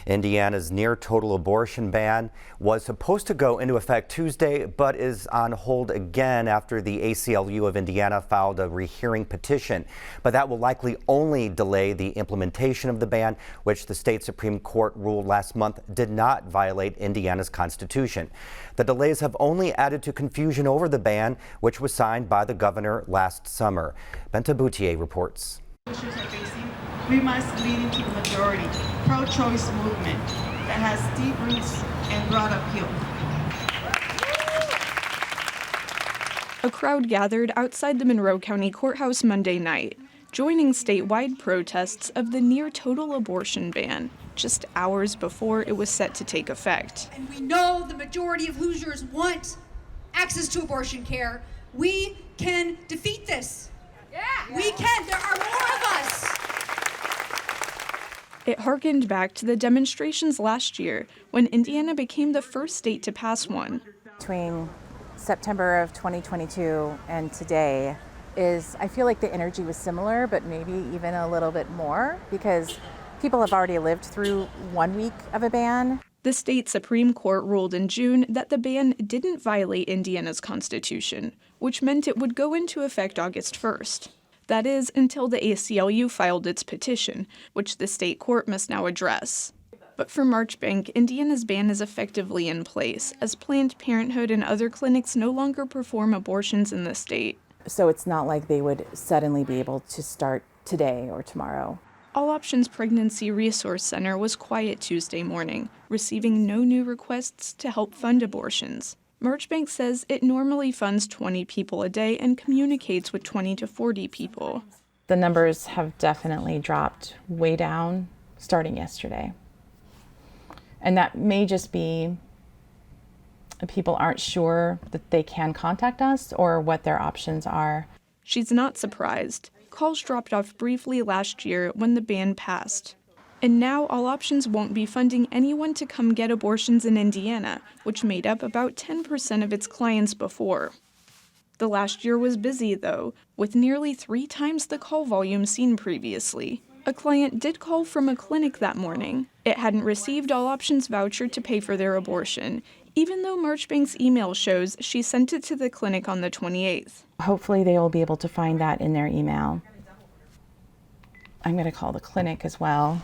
Indiana's near total abortion ban was supposed to go into effect Tuesday, but is on hold again after the ACLU of Indiana filed a rehearing petition. But that will likely only delay the implementation of the ban, which the state Supreme Court ruled last month did not violate Indiana's constitution. The delays have only added to confusion over the ban, which was signed by the governor last summer. Benta Boutier reports. We must lead into the majority, pro-choice movement that has deep roots and broad appeal. A crowd gathered outside the Monroe County Courthouse Monday night, joining statewide protests of the near-total abortion ban, just hours before it was set to take effect. And we know the majority of Hoosiers want access to abortion care. We can defeat this. Yeah. We can. There are more of us. It harkened back to the demonstrations last year when Indiana became the first state to pass one. Between September of 2022 and today I feel like the energy was similar, but maybe even a little bit more because people have already lived through 1 week of a ban. The state Supreme Court ruled in June that the ban didn't violate Indiana's constitution, which meant it would go into effect August 1st. That is, until the ACLU filed its petition, which the state court must now address. But for Marchbank, Indiana's ban is effectively in place, as Planned Parenthood and other clinics no longer perform abortions in the state. So it's not like they would suddenly be able to start today or tomorrow. All Options Pregnancy Resource Center was quiet Tuesday morning, receiving no new requests to help fund abortions. Marchbank says it normally funds 20 people a day and communicates with 20 to 40 people. The numbers have definitely dropped way down starting yesterday. And that may just be people aren't sure that they can contact us or what their options are. She's not surprised. Calls dropped off briefly last year when the ban passed. And now All Options won't be funding anyone to come get abortions in Indiana, which made up about 10% of its clients before. The last year was busy, though, with nearly 3 times the call volume seen previously. A client did call from a clinic that morning. It hadn't received All Options' voucher to pay for their abortion, even though Marchbank's email shows she sent it to the clinic on the 28th. Hopefully they will be able to find that in their email. I'm going to call the clinic as well.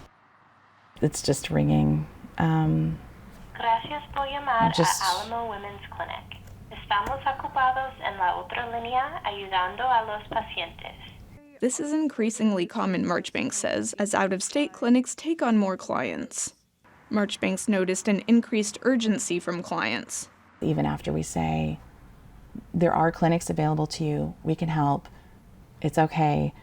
It's just ringing. Gracias por llamar a Alamo Women's Clinic. Estamos ocupados en la otra línea ayudando a los pacientes. This is increasingly common, Marchbank says, as out-of-state clinics take on more clients. Marchbank's noticed an increased urgency from clients. Even after we say, there are clinics available to you, we can help, it's okay,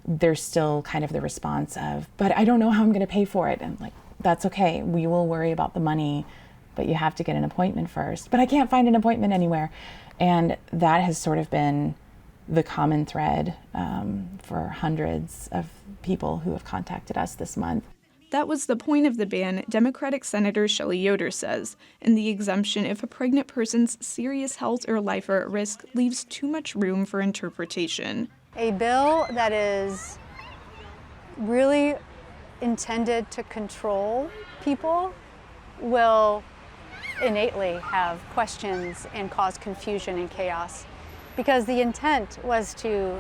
there's still kind of the response of, but I don't know how I'm going to pay for it. And like, that's okay, we will worry about the money, but you have to get an appointment first. But I can't find an appointment anywhere. And that has sort of been the common thread for hundreds of people who have contacted us this month. That was the point of the ban, Democratic Senator Shelley Yoder says, and the exemption if a pregnant person's serious health or life are at risk leaves too much room for interpretation. A bill that is really intended to control people will innately have questions and cause confusion and chaos, because the intent was to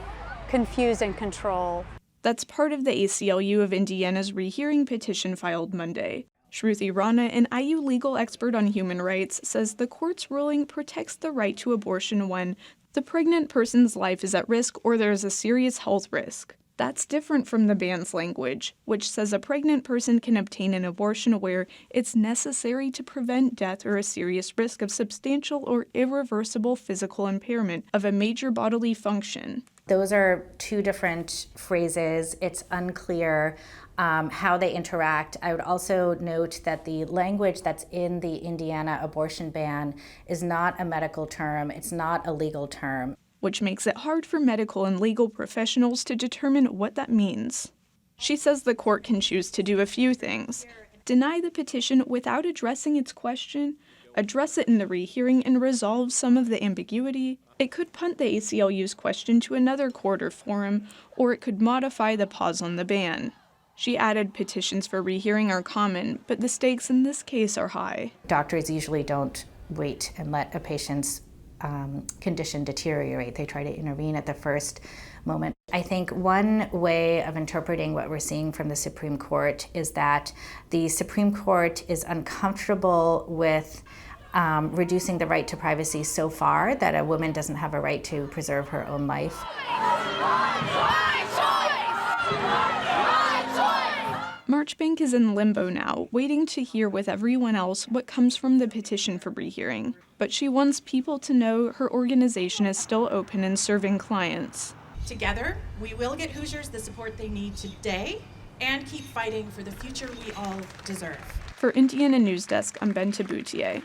confuse and control. That's part of the ACLU of Indiana's rehearing petition filed Monday. Shruti Rana, an IU legal expert on human rights, says the court's ruling protects the right to abortion when the pregnant person's life is at risk or there's a serious health risk. That's different from the ban's language, which says a pregnant person can obtain an abortion where it's necessary to prevent death or a serious risk of substantial or irreversible physical impairment of a major bodily function. Those are two different phrases. It's unclear how they interact. I would also note that the language that's in the Indiana abortion ban is not a medical term. It's not a legal term. Which makes it hard for medical and legal professionals to determine what that means. She says the court can choose to do a few things: deny the petition without addressing its question, address it in the rehearing and resolve some of the ambiguity. It could punt the ACLU's question to another court or forum, or it could modify the pause on the ban. She added petitions for rehearing are common, but the stakes in this case are high. Doctors usually don't wait and let a patient's condition deteriorate. They try to intervene at the first moment. I think one way of interpreting what we're seeing from the Supreme Court is that the Supreme Court is uncomfortable with reducing the right to privacy so far that a woman doesn't have a right to preserve her own life. Marchbank is in limbo now, waiting to hear with everyone else what comes from the petition for rehearing. But she wants people to know her organization is still open and serving clients. Together, we will get Hoosiers the support they need today and keep fighting for the future we all deserve. For Indiana News Desk, I'm Ben Taboutier.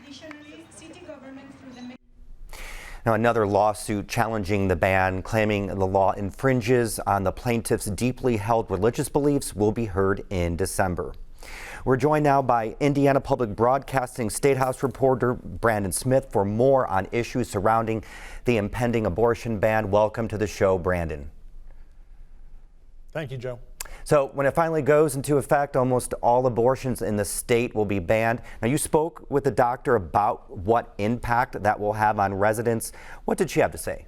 Additionally, city government through the Now, another lawsuit challenging the ban, claiming the law infringes on the plaintiff's deeply held religious beliefs, will be heard in December. We're joined now by Indiana Public Broadcasting State House reporter Brandon Smith for more on issues surrounding the impending abortion ban. Welcome to the show, Brandon. Thank you, Joe. So when it finally goes into effect, almost all abortions in the state will be banned. Now, you spoke with the doctor about what impact that will have on residents. What did she have to say?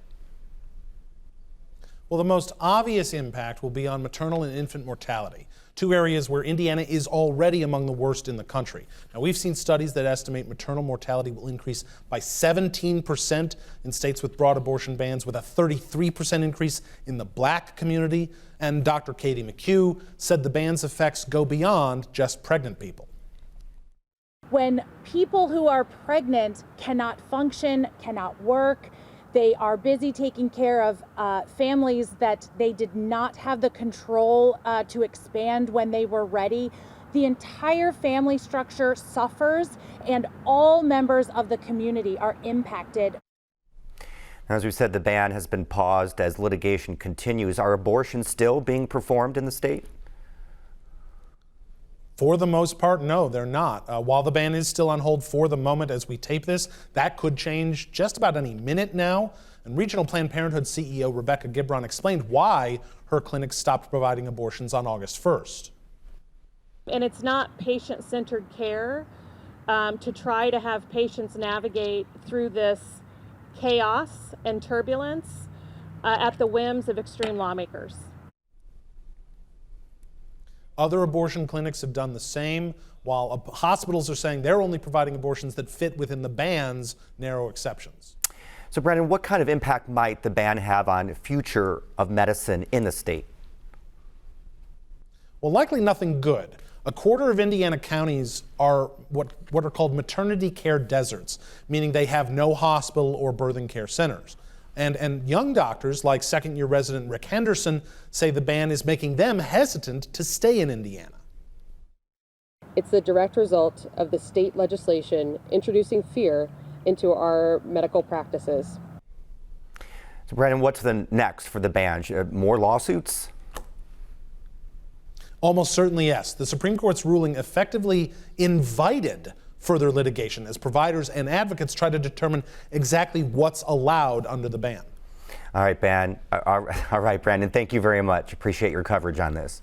Well, the most obvious impact will be on maternal and infant mortality, two areas where Indiana is already among the worst in the country. Now, we've seen studies that estimate maternal mortality will increase by 17% in states with broad abortion bans, with a 33% increase in the Black community. And Dr. Katie McHugh said the ban's effects go beyond just pregnant people. When people who are pregnant cannot function, cannot work, they are busy taking care of families that they did not have the control to expand when they were ready, the entire family structure suffers and all members of the community are impacted. As we said, the ban has been paused as litigation continues. Are abortions still being performed in the state? For the most part, no, they're not. While the ban is still on hold for the moment as we tape this, that could change just about any minute now. And Regional Planned Parenthood CEO Rebecca Gibron explained why her clinic stopped providing abortions on August 1st. And it's not patient-centered care to try to have patients navigate through this chaos and turbulence at the whims of extreme lawmakers. Other abortion clinics have done the same, while hospitals are saying they're only providing abortions that fit within the ban's narrow exceptions. So, Brandon, what kind of impact might the ban have on the future of medicine in the state? Well, likely nothing good. A quarter of Indiana counties are what are called maternity care deserts, meaning they have no hospital or birthing care centers. And young doctors, like second-year resident Rick Henderson, say the ban is making them hesitant to stay in Indiana. It's the direct result of the state legislation introducing fear into our medical practices. So, Brandon, what's the next for the ban? More lawsuits? Almost certainly, yes. The Supreme Court's ruling effectively invited further litigation as providers and advocates try to determine exactly what's allowed under the ban. All right, Brandon, thank you very much. Appreciate your coverage on this.